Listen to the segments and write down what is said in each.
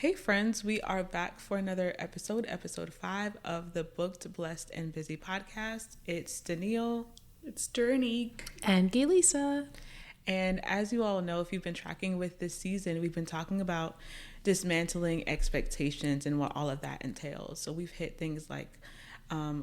Hey friends, we are back for another episode 5 of the Booked, Blessed, and Busy podcast. It's Danielle. It's Dernique. And Gaylisa. And as you all know, if you've been tracking with this season, we've been talking about dismantling expectations and what all of that entails. So we've hit things like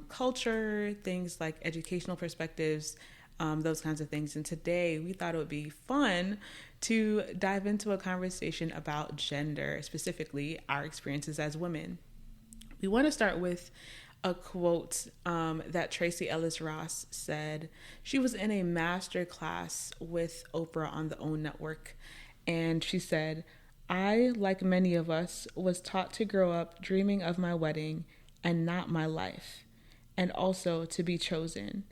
culture, things like educational perspectives, those kinds of things. And today we thought it would be fun to dive into a conversation about gender, specifically our experiences as women. We want to start with a quote that Tracy Ellis Ross said. She was in a master class with Oprah on the OWN network, and she said, "I, like many of us, was taught to grow up dreaming of my wedding and not my life, and also to be chosen.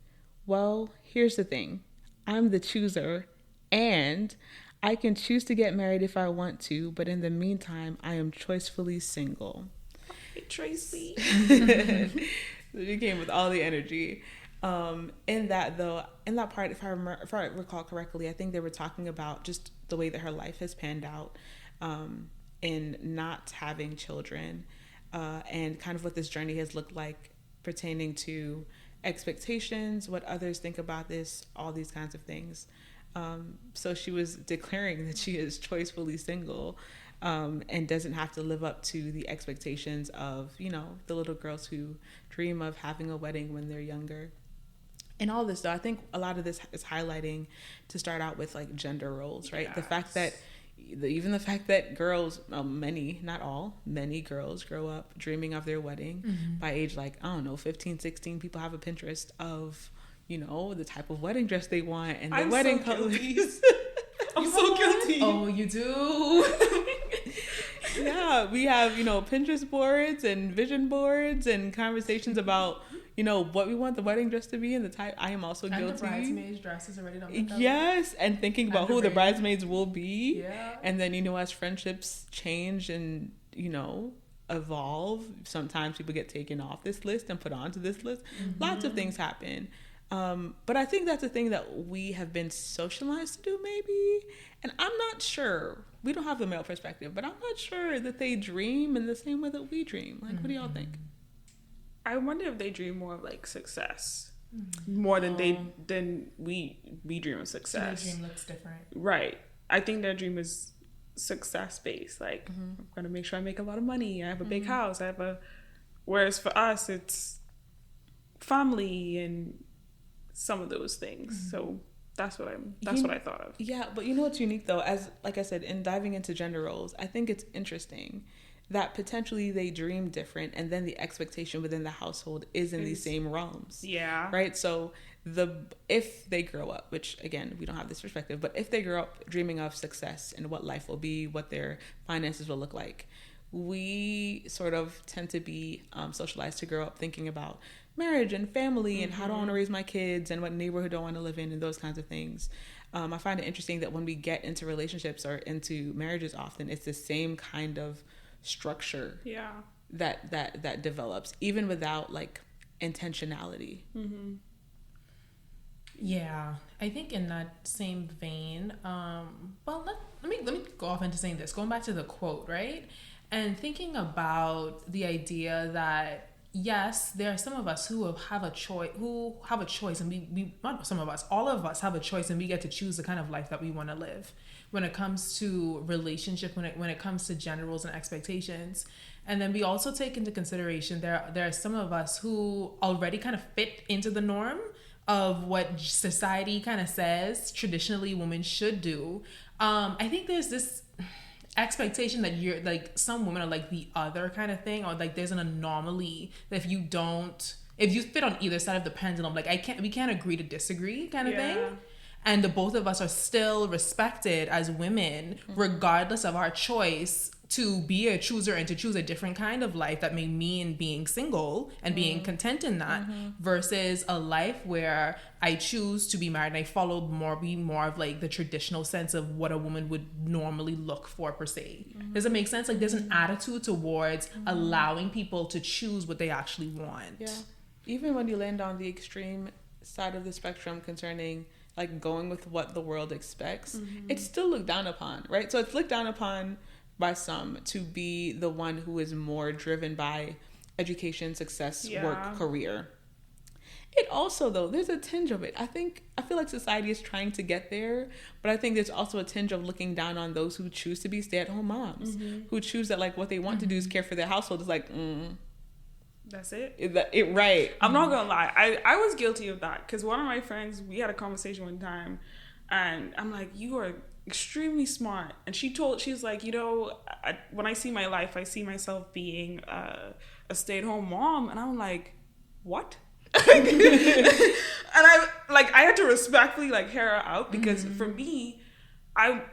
Well, here's the thing. I'm the chooser, and I can choose to get married if I want to, but in the meantime, I am choicefully single." Hey, Tracy. She came with all the energy. In that part, if I recall correctly, I think they were talking about just the way that her life has panned out in not having children and kind of what this journey has looked like pertaining to expectations, what others think about this, all these kinds of things. So she was declaring that she is choicefully single and doesn't have to live up to the expectations of, the little girls who dream of having a wedding when they're younger. And all this, though, I think a lot of this is highlighting, to start out with, like, gender roles, right? Yes. The fact that girls, many, not all, many girls grow up dreaming of their wedding by age, 15, 16. People have a Pinterest of, the type of wedding dress they want and the wedding colors. I'm so guilty. Oh, you do? Yeah, we have, Pinterest boards and vision boards and conversations about, what we want the wedding dress to be and the type. I am also guilty. And the bridesmaids' dresses already done. Yes, and thinking about who the bridesmaids will be. Yeah. And then, as friendships change and, evolve, sometimes people get taken off this list and put onto this list. Mm-hmm. Lots of things happen. But I think that's a thing that we have been socialized to do, maybe. And I'm not sure. We don't have the male perspective, but I'm not sure that they dream in the same way that we dream. Like, what do y'all think? I wonder if they dream more of, like, success. More than we dream of success. Their dream looks different. Right. I think their dream is success-based. Like, I'm going to make sure I make a lot of money. I have a big house. Whereas for us, it's family and some of those things. So that's what I thought of. Yeah, but what's unique though, as like I said, in diving into gender roles, I think it's interesting that potentially they dream different, and then the expectation within the household is in these same realms. Yeah. Right. So if they grow up, which again we don't have this perspective, but if they grow up dreaming of success and what life will be, what their finances will look like, we sort of tend to be socialized to grow up thinking about marriage and family and how do I want to raise my kids and what neighborhood do I want to live in and those kinds of things. I find it interesting that when we get into relationships or into marriages, often it's the same kind of structure that develops, even without like intentionality. Yeah, I think in that same vein, let me go off into saying this, going back to the quote, right? And thinking about the idea that yes, there are some of us who have a choice, and we not some of us, all of us have a choice, and we get to choose the kind of life that we want to live when it comes to relationship, when it comes to gender roles and expectations. And then we also take into consideration there are some of us who already kind of fit into the norm of what society kind of says traditionally women should do. I think there's this expectation that you're like, some women are like the other kind of thing, or like there's an anomaly that if you fit on either side of the pendulum, like we can't agree to disagree kind of thing. And the both of us are still respected as women, regardless of our choice to be a chooser and to choose a different kind of life that may mean being single and being content in that versus a life where I choose to be married and I followed more of like the traditional sense of what a woman would normally look for per se. Does it make sense? Like there's an attitude towards allowing people to choose what they actually want. Yeah. Even when you land on the extreme side of the spectrum concerning like going with what the world expects, it's still looked down upon, right? So it's looked down upon by some to be the one who is more driven by education, success, work, career. It also, though, there's a tinge of it. I feel like society is trying to get there, but I think there's also a tinge of looking down on those who choose to be stay-at-home moms, who choose that, like, what they want to do is care for their household. It's like, that's it. Right. I'm not gonna lie. I was guilty of that because one of my friends, we had a conversation one time, and I'm like, you are extremely smart, and she's like, when I see my life, I see myself being a stay-at-home mom, and I'm like, what? And I had to respectfully hear her out because for me, at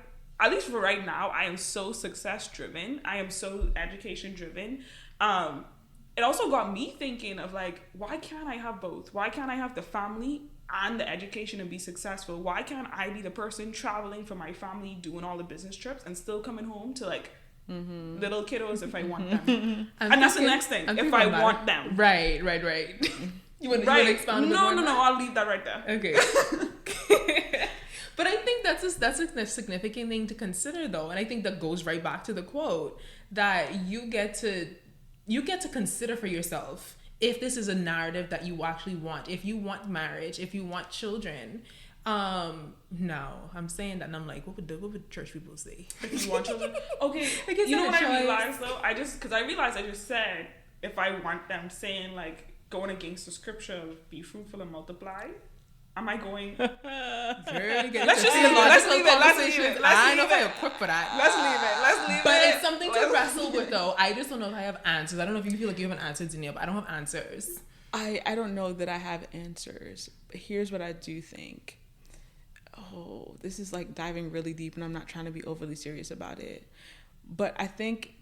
least for right now, I am so success driven. I am so education driven. It also got me thinking of why can't I have both? Why can't I have the family and the education and be successful? Why can't I be the person traveling for my family, doing all the business trips and still coming home to little kiddos if I want them? And that's the next thing. If I want them. Right. You want to expound a bit more? No, I'll leave that right there. Okay. But I think that's a significant thing to consider, though. And I think that goes right back to the quote that you get to consider for yourself if this is a narrative that you actually want. If you want marriage, if you want children. No, I'm saying that and I'm like, what would church people say? If you want children? Okay. You know what I realized, though? Because I realized I just said, if I want them, saying going against the scripture of be fruitful and multiply. Am I going? Let's just leave it. I know if I'm equipped for that. Let's leave it. But it's something to wrestle with, though. I just don't know if I have answers. I don't know if you feel like you have an answer, Danielle, but I don't have answers. I don't know that I have answers. But here's what I do think. Oh, this is diving really deep, and I'm not trying to be overly serious about it. But I think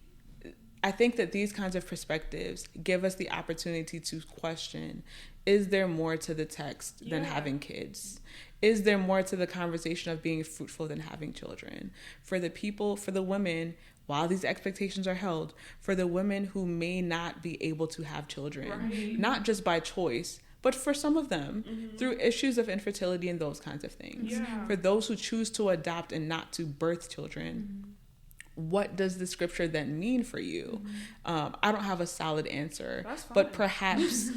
that these kinds of perspectives give us the opportunity to question, is there more to the text than having kids? Is there more to the conversation of being fruitful than having children? For the women, while these expectations are held, for the women who may not be able to have children, not just by choice, but for some of them, through issues of infertility and those kinds of things. Yeah. For those who choose to adopt and not to birth children, what does the scripture then mean for you? I don't have a solid answer, but perhaps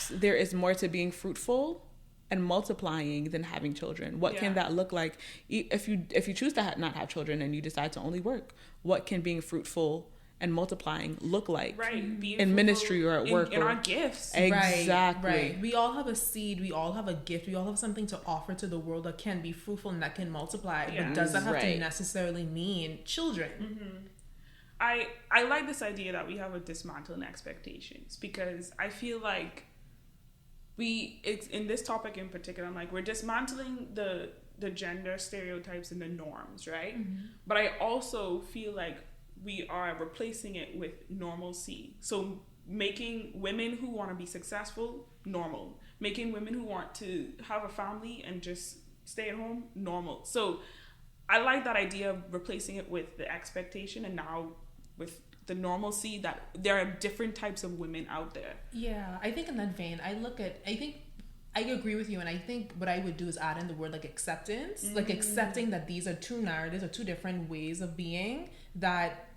there is more to being fruitful and multiplying than having children. What can that look like if you choose to not have children and you decide to only work? What can being fruitful and multiplying look like in ministry or at work? In our gifts. Exactly. Right. We all have a seed. We all have a gift. We all have something to offer to the world that can be fruitful and that can multiply. Yeah. But does that have to necessarily mean children? I like this idea that we have a dismantling expectations, because I feel like it's in this topic in particular, I'm we're dismantling the gender stereotypes and the norms, right? But I also feel like we are replacing it with normalcy. So making women who want to be successful normal, making women who want to have a family and just stay at home normal. So I like that idea of replacing it with the expectation, and now with the normalcy that there are different types of women out there. Yeah, I think in that vein, I agree with you, and I think what I would do is add in the word acceptance, accepting that these are two narratives or two different ways of being, that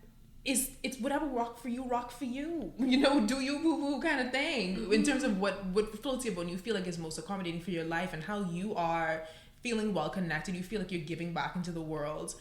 it's whatever rock for you, do you boo-boo kind of thing, in terms of what floats your boat and you feel like is most accommodating for your life and how you are feeling well connected, you feel like you're giving back into the world,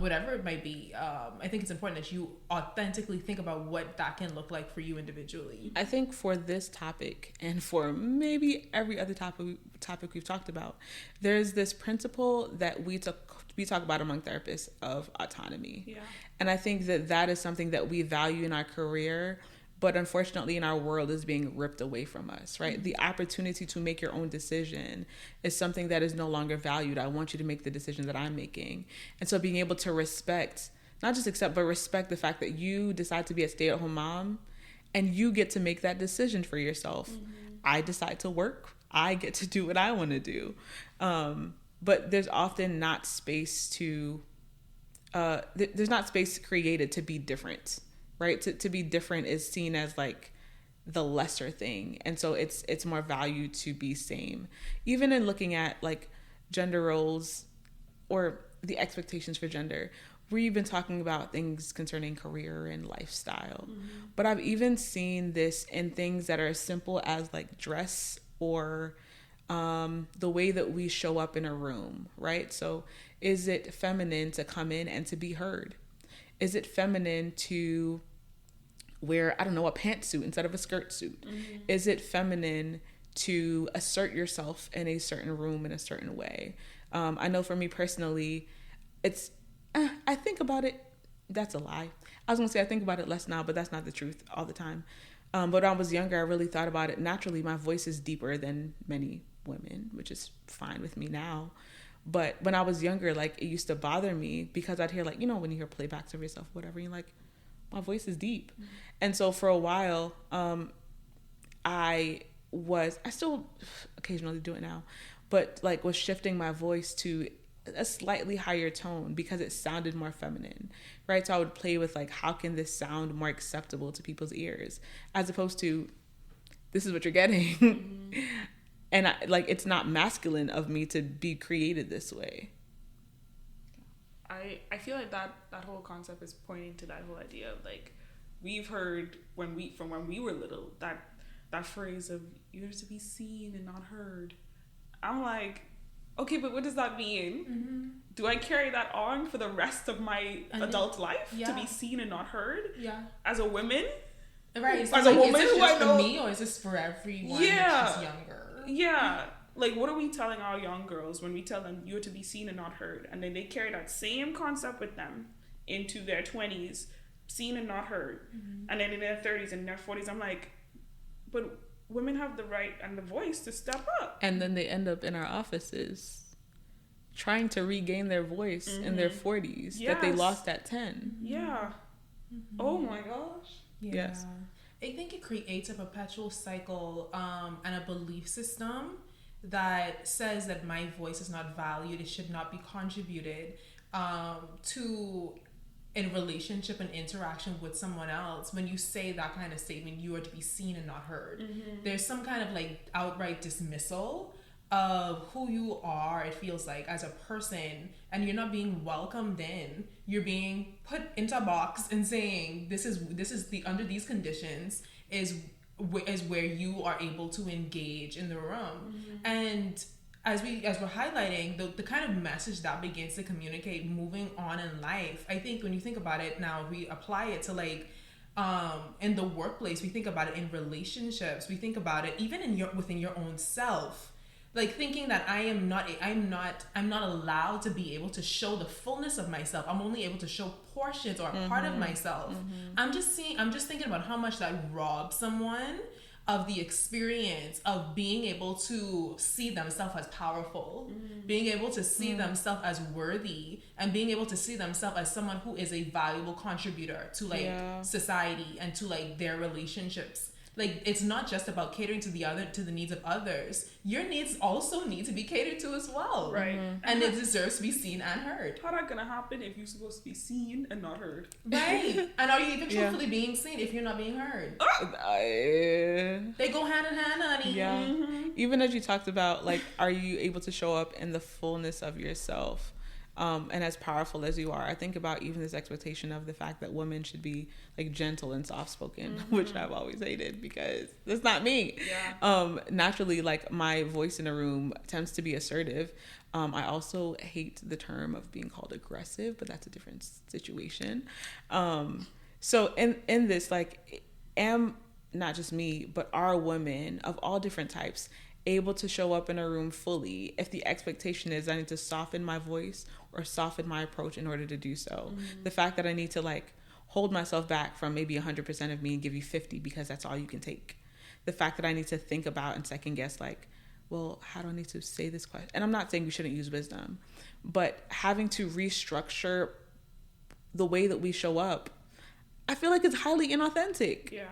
whatever it might be. I think it's important that you authentically think about what that can look like for you individually. I think for this topic, and for maybe every other topic we've talked about, there's this principle that we talk about among therapists of autonomy. Yeah. And I think that is something that we value in our career, but unfortunately in our world is being ripped away from us, right? The opportunity to make your own decision is something that is no longer valued. I want you to make the decision that I'm making. And so being able to respect, not just accept, but respect the fact that you decide to be a stay-at-home mom and you get to make that decision for yourself. I decide to work. I get to do what I want to do. But there's often not space there's not space created to be different, right? To be different is seen as the lesser thing. And so it's more valued to be same. Even in looking at gender roles or the expectations for gender, we've been talking about things concerning career and lifestyle, but I've even seen this in things that are as simple as like dress or the way that we show up in a room, right? So is it feminine to come in and to be heard? Is it feminine to wear, I don't know, a pantsuit instead of a skirt suit? Is it feminine to assert yourself in a certain room in a certain way? I know for me personally, it's, I think about it, that's a lie. I was gonna say I think about it less now, but that's not the truth all the time. But when I was younger, I really thought about it. Naturally, my voice is deeper than many women, which is fine with me now. But when I was younger, like, it used to bother me because I'd hear, like, you know, when you hear playbacks of yourself, whatever, you're like, my voice is deep. And so for a while, I still occasionally do it now, but like was shifting my voice to a slightly higher tone because it sounded more feminine, right? So I would play with like, how can this sound more acceptable to people's ears, as opposed to, this is what you're getting. And it's not masculine of me to be created this way. I feel like that whole concept is pointing to that whole idea of like, we've heard when we were little, that phrase of you're to be seen and not heard. I'm like, okay, but what does that mean? Do I carry that on for the rest of my adult life to be seen and not heard? Yeah. As a woman? Right. As a woman is this who just I know, for me, or is this for everyone that's just younger? Yeah. Like, what are we telling our young girls when we tell them you're to be seen and not heard? And then they carry that same concept with them into their 20s, seen and not heard. And then in their 30s and their 40s, I'm like, but women have the right and the voice to step up. And then they end up in our offices trying to regain their voice in their 40s that they lost at 10. Yeah. Oh my gosh. Yeah. Yes. I think it creates a perpetual cycle and a belief system that says that my voice is not valued, it should not be contributed to in relationship and interaction with someone else. When you say that kind of statement, you are to be seen and not heard. There's some kind of like outright dismissal of who you are, it feels like, as a person, and you're not being welcomed in. You're being put into a box and saying this is the under these conditions is where you are able to engage in the room. And as we're highlighting the kind of message that begins to communicate moving on in life, I think when you think about it now, we apply it to like in the workplace, we think about it in relationships, we think about it even within your own self. Like thinking that I'm not allowed to be able to show the fullness of myself. I'm only able to show portions or a part of myself. I'm just thinking about how much that robs someone of the experience of being able to see themselves as powerful, being able to see themselves as worthy, and being able to see themselves as someone who is a valuable contributor to like society and to like their relationships. Like, it's not just about catering to the needs of others. Your needs also need to be catered to as well. Right. And it deserves to be seen and heard. How that gonna happen if you're supposed to be seen and not heard? Right. And are you even truthfully being seen if you're not being heard? They go hand in hand, honey. Yeah. Even as you talked about, like, are you able to show up in the fullness of yourself? And as powerful as you are, I think about even this expectation of the fact that women should be like gentle and soft-spoken, which I've always hated because that's not me. Naturally, like my voice in a room tends to be assertive. I also hate the term of being called aggressive, but that's a different situation. So in this, like, am not just me, but are women of all different types able to show up in a room fully if the expectation is I need to soften my voice or soften my approach in order to do so? The fact that I need to like hold myself back from maybe 100% of me and give you 50 because that's all you can take. The fact that I need to think about and second guess like, well, how do I need to say this question? And I'm not saying we shouldn't use wisdom, but having to restructure the way that we show up, I feel like it's highly inauthentic. Yeah.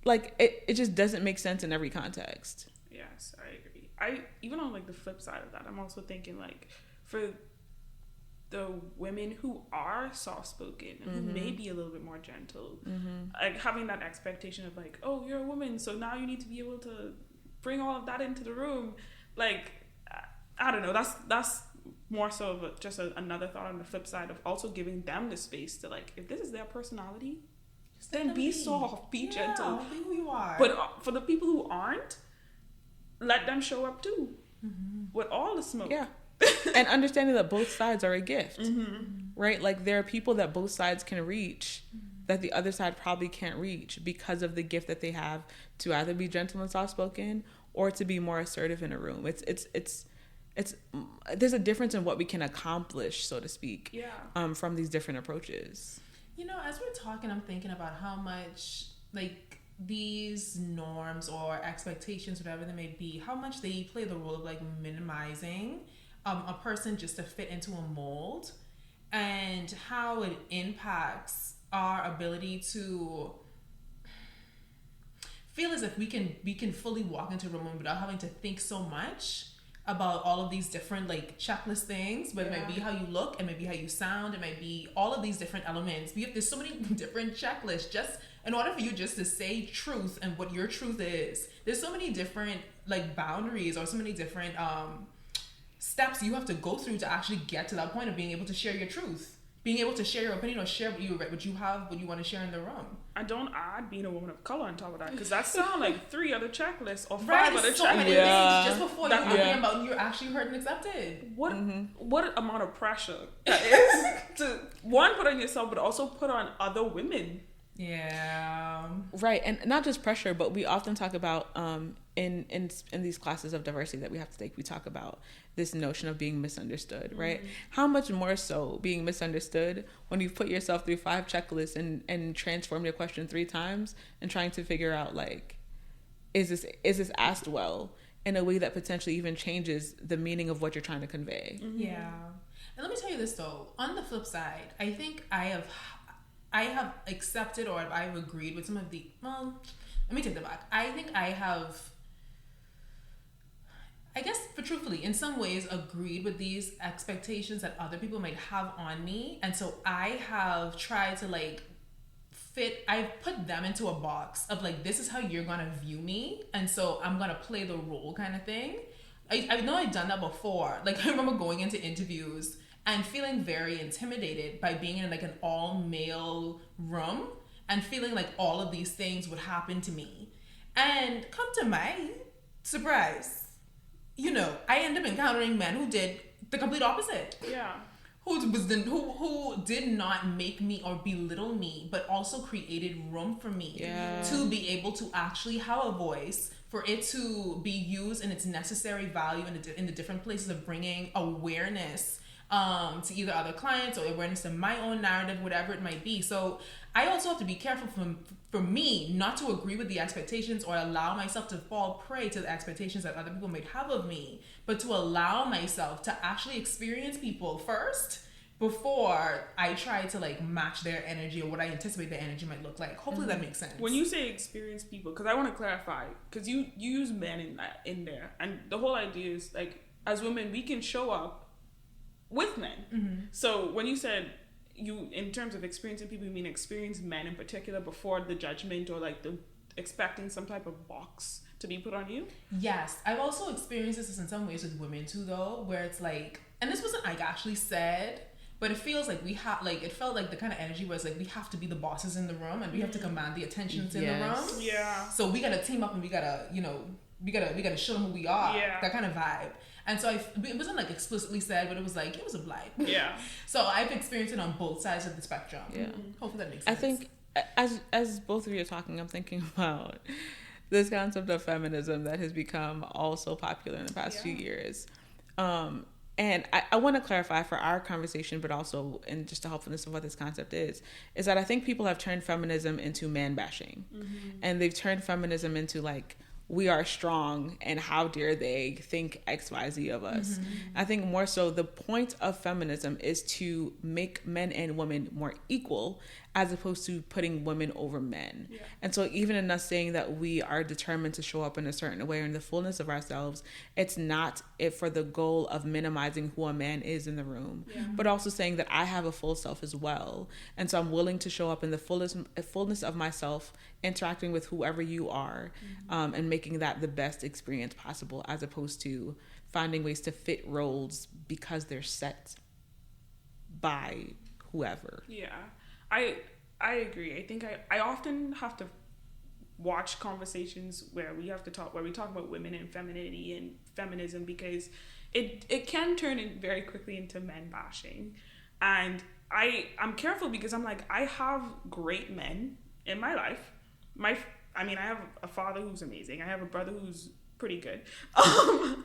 Like it just doesn't make sense in every context. Yes, I agree. Even on like the flip side of that, I'm also thinking like for the women who are soft-spoken and who may be a little bit more gentle, like having that expectation of like, oh, you're a woman, so now you need to be able to bring all of that into the room. Like, I don't know. That's more so of another thought on the flip side of also giving them the space to, like, if this is their personality, then be soft, be gentle. Be who you are. But for the people who aren't, let them show up too, with all the smoke. Yeah. And understanding that both sides are a gift, right? Like, there are people that both sides can reach that the other side probably can't reach because of the gift that they have to either be gentle and soft-spoken or to be more assertive in a room. It's there's a difference in what we can accomplish, so to speak, from these different approaches. You know, as we're talking, I'm thinking about how much, like, these norms or expectations, whatever they may be, how much they play the role of, like, minimizing a person just to fit into a mold, and how it impacts our ability to feel as if we can fully walk into a room without having to think so much about all of these different, like, checklist things, but it might be how you look, it might be how you sound, it might be all of these different elements. There's so many different checklists just in order for you just to say truth and what your truth is. There's so many different, like, boundaries or so many different steps you have to go through to actually get to that point of being able to share your truth, being able to share your opinion or share what you have, what you want to share in the room. I don't add being a woman of color on top of that, because that sounds like 3 other checklists or 5 other checklists. So many things just before you're thinking about you're actually heard and accepted. What amount of pressure that is to, one, put on yourself, but also put on other women. Yeah. Right, and not just pressure, but we often talk about in these classes of diversity that we have to take, we talk about this notion of being misunderstood, right? How much more so being misunderstood when you've put yourself through 5 checklists and transformed your question 3 times and trying to figure out, like, is this asked well in a way that potentially even changes the meaning of what you're trying to convey. Yeah. And let me tell you this though, on the flip side, I think I have accepted or I've agreed with some of the, well, let me take that back. I think I have, I guess, for truthfully, in some ways agreed with these expectations that other people might have on me. And so I have tried to, like, I've put them into a box of, like, this is how you're going to view me. And so I'm going to play the role kind of thing. I know I've done that before. Like, I remember going into interviews and feeling very intimidated by being in, like, an all-male room and feeling like all of these things would happen to me. And come to my surprise, you know, I ended up encountering men who did the complete opposite. Yeah. Who did not make me or belittle me, but also created room for me to be able to actually have a voice, for it to be used in its necessary value in the different places of bringing awareness to either other clients or awareness to my own narrative, whatever it might be. So I also have to be careful for me not to agree with the expectations or allow myself to fall prey to the expectations that other people might have of me, but to allow myself to actually experience people first before I try to, like, match their energy or what I anticipate their energy might look like. Hopefully that makes sense. When you say experience people, because I want to clarify, because you use men in there, and the whole idea is, like, as women we can show up with men. So when you said you, in terms of experiencing people, you mean experience men in particular before the judgment or, like, the expecting some type of box to be put on you? Yes, I've also experienced this in some ways with women too, though, where it's like, and this wasn't, like, actually said, but it feels like it felt like the kind of energy was like, we have to be the bosses in the room and we have to command the attentions in the room. Yeah. So we gotta team up and we gotta, you know, we gotta show them who we are. Yeah. That kind of vibe. And so it wasn't, like, explicitly said, but it was like, it was a vibe. Yeah. So I've experienced it on both sides of the spectrum. Yeah. Hopefully that makes sense. I think as both of you are talking, I'm thinking about this concept of feminism that has become also popular in the past few years. And I want to clarify for our conversation, but also in just the helpfulness of what this concept is that I think people have turned feminism into man bashing. And they've turned feminism into, like, we are strong and how dare they think XYZ of us. I think more so the point of feminism is to make men and women more equal as opposed to putting women over men. Yeah. And so even in us saying that we are determined to show up in a certain way or in the fullness of ourselves, it's not for the goal of minimizing who a man is in the room, but also saying that I have a full self as well. And so I'm willing to show up in the fullness of myself, interacting with whoever you are, and making that the best experience possible, as opposed to finding ways to fit roles because they're set by whoever. Yeah, I agree. I think I often have to watch conversations where we talk about women and femininity and feminism, because it can turn in very quickly into men bashing. And I'm careful, because I'm like, I have great men in my life. I have a father who's amazing. I have a brother who's pretty good. Wow.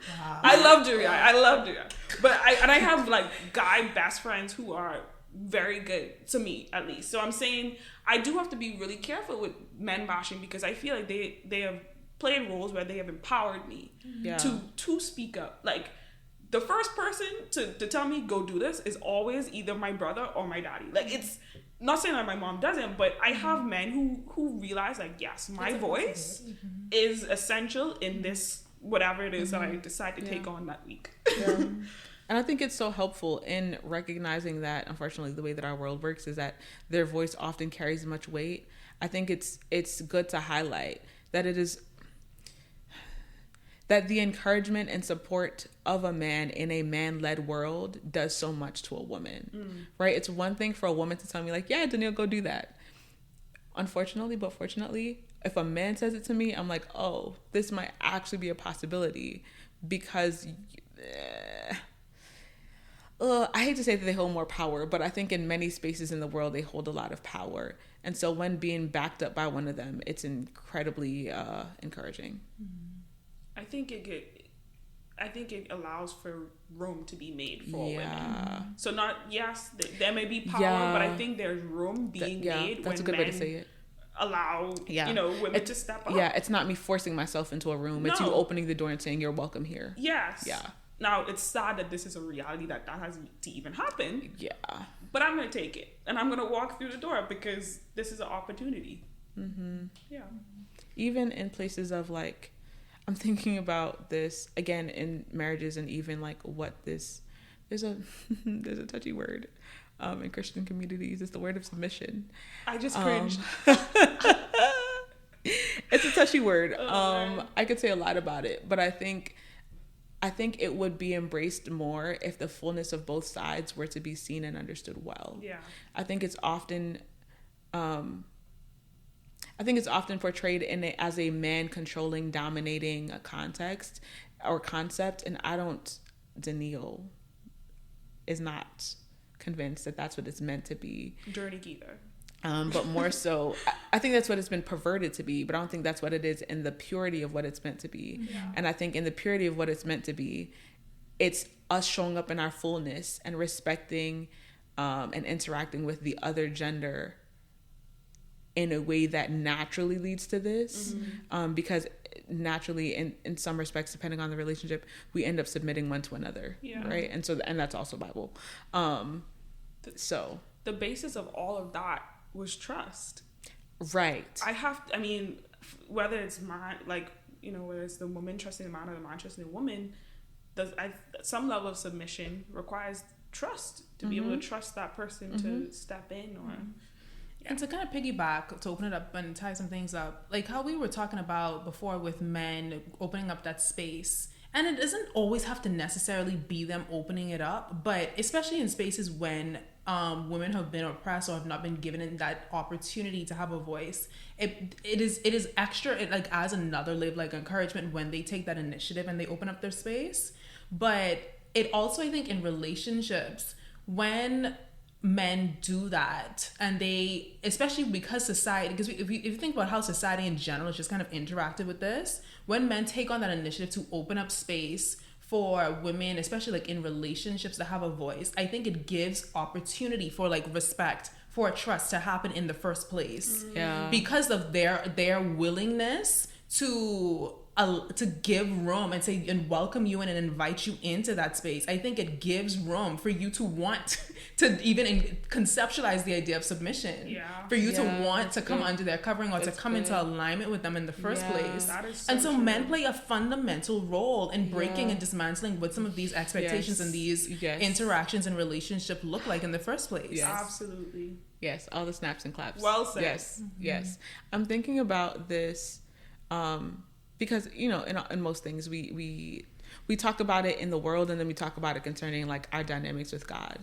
I love Julia. But I have like guy best friends who are very good to me, at least. So I'm saying I do have to be really careful with men bashing, because I feel like they have played roles where they have empowered me to speak up. Like, the first person to tell me go do this is always either my brother or my daddy. Like, it's not saying that my mom doesn't, but I have men who realize, like, yes, my voice is essential in this whatever it is that I decide to take on that week. Yeah. And I think it's so helpful in recognizing that, unfortunately, the way that our world works is that their voice often carries much weight. I think it's good to highlight that that the encouragement and support of a man in a man-led world does so much to a woman, right? It's one thing for a woman to tell me, like, yeah, Danielle, go do that. Unfortunately, but fortunately, if a man says it to me, I'm like, oh, this might actually be a possibility, because I hate to say that they hold more power, but I think in many spaces in the world, they hold a lot of power. And so when being backed up by one of them, it's incredibly encouraging. I think it allows for room to be made for women. So there may be power, but I think there's room being made that's when a good way to say it. Allow women to step up. Yeah, it's not me forcing myself into a room. It's you opening the door and saying, you're welcome here. Yes. Yeah. Now, it's sad that this is a reality that has to even happen. Yeah. But I'm going to take it. And I'm going to walk through the door, because this is an opportunity. Mm-hmm. Yeah. Even in places of, like, I'm thinking about this, again, in marriages, and even, like, there's a touchy word in Christian communities. It's the word of submission. I just cringed. It's a touchy word. I could say a lot about it, but I think it would be embraced more if the fullness of both sides were to be seen and understood well. Yeah. I think it's often portrayed as a man controlling, dominating a context or concept, and Danielle is not convinced that that's what it's meant to be. Dirty either. But more so, I think that's what it's been perverted to be, but I don't think that's what it is in the purity of what it's meant to be. Yeah. And I think in the purity of what it's meant to be, it's us showing up in our fullness and respecting and interacting with the other gender in a way that naturally leads to this. Because naturally, in some respects, depending on the relationship, we end up submitting one to another. Yeah. Right? And that's also Bible. The basis of all of that was trust. Right. Whether it's whether it's the woman trusting the man or the man trusting the woman, some level of submission requires trust to be able to trust that person to step in or. Yeah. And to kind of piggyback, to open it up and tie some things up, like how we were talking about before with men opening up that space. And it doesn't always have to necessarily be them opening it up, but especially in spaces when women have been oppressed or have not been given that opportunity to have a voice, it is extra. It like adds another layer of like encouragement when they take that initiative and they open up their space. But it also, I think, in relationships, when men do that, and they, especially because society, because if you think about how society in general is just kind of interacted with this, when men take on that initiative to open up space for women, especially like in relationships, to have a voice, I think it gives opportunity for like respect, for trust to happen in the first place. Yeah. Because of their willingness to give room and say and welcome you in and invite you into that space. I think it gives room for you to want to even conceptualize the idea of submission. Yeah. For you to want to come under their covering or to come into alignment with them in the first place. That is so true. Men play a fundamental role in breaking and dismantling what some of these expectations and these interactions and relationships look like in the first place. Yes. Absolutely. Yes, all the snaps and claps. Well said. Yes, yes. I'm thinking about this because, in most things we we talk about it in the world, and then we talk about it concerning like our dynamics with God.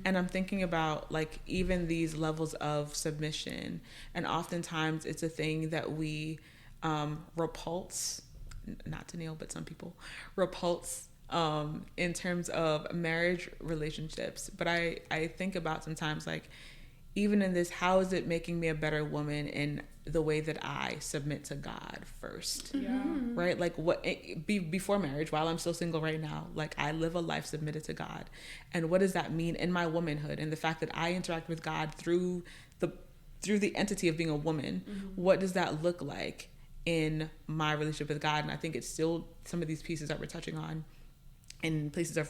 And I'm thinking about like even these levels of submission, and oftentimes it's a thing that we repulse, not to Neil, but some people repulse in terms of marriage relationships. But I think about sometimes like, even in this, how is it making me a better woman in the way that I submit to God first? Right? Like before marriage, while I'm still single right now, like I live a life submitted to God. And what does that mean in my womanhood, and the fact that I interact with God through the entity of being a woman? What does that look like in my relationship with God? And I think it's still some of these pieces that we're touching on in places of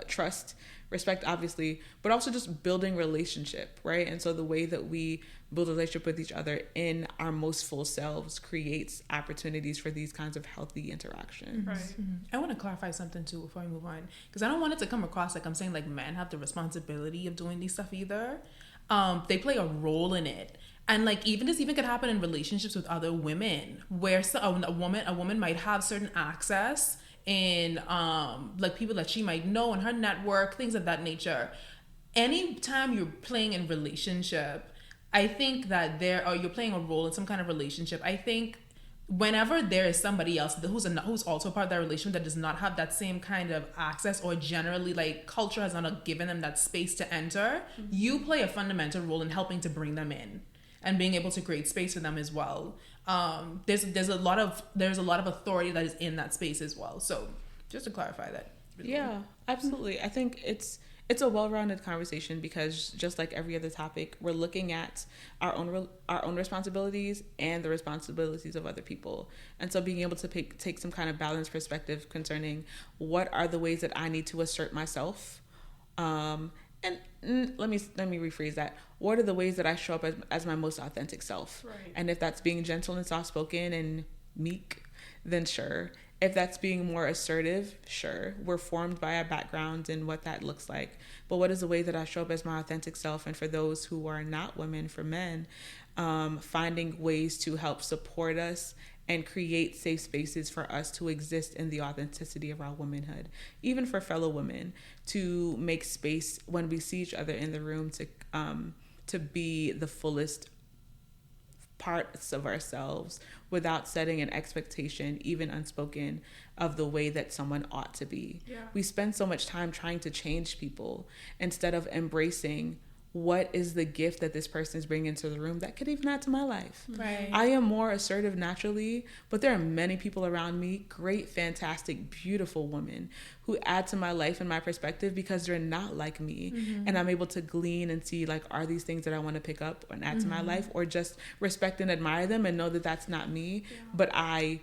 trust, respect, obviously, but also just building relationship, right? And so the way that we build a relationship with each other in our most full selves creates opportunities for these kinds of healthy interactions. Right. I want to clarify something too before we move on, because I don't want it to come across like I'm saying like men have the responsibility of doing these stuff either. They play a role in it. And like even could happen in relationships with other women, where a woman might have certain access in like people that she might know in her network, things of that nature. Anytime you're playing in relationship, I think that you're playing a role in some kind of relationship. I think whenever there is somebody else who's also part of that relationship that does not have that same kind of access, or generally like culture has not given them that space to enter, you play a fundamental role in helping to bring them in and being able to create space for them as well. There's a lot of authority that is in that space as well. So just to clarify that. Yeah, absolutely. I think it's a well-rounded conversation, because just like every other topic, we're looking at our own responsibilities and the responsibilities of other people. And so being able to take some kind of balanced perspective concerning what are the ways that I need to assert myself, and let me rephrase that. What are the ways that I show up as my most authentic self? Right. And if that's being gentle and soft-spoken and meek, then sure. If that's being more assertive, sure. We're formed by our backgrounds and what that looks like. But what is the way that I show up as my authentic self? And for those who are not women, for men, finding ways to help support us and create safe spaces for us to exist in the authenticity of our womanhood. Even for fellow women, to make space when we see each other in the room to be the fullest parts of ourselves without setting an expectation, even unspoken, of the way that someone ought to be. Yeah. We spend so much time trying to change people instead of embracing what is the gift that this person is bringing into the room that could even add to my life. Right. I am more assertive naturally, but there are many people around me, great, fantastic, beautiful women, who add to my life and my perspective because they're not like me. And I'm able to glean and see, like, are these things that I want to pick up and add to my life, or just respect and admire them and know that that's not me. Yeah. But I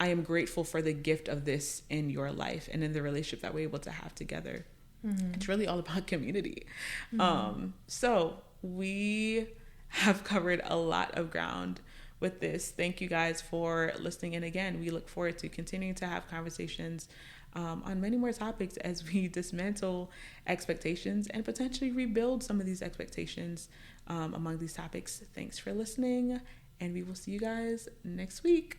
am grateful for the gift of this in your life and in the relationship that we're able to have together. It's really all about community. So we have covered a lot of ground with this. Thank you guys for listening. And again, we look forward to continuing to have conversations on many more topics as we dismantle expectations and potentially rebuild some of these expectations among these topics. Thanks for listening, and we will see you guys next week.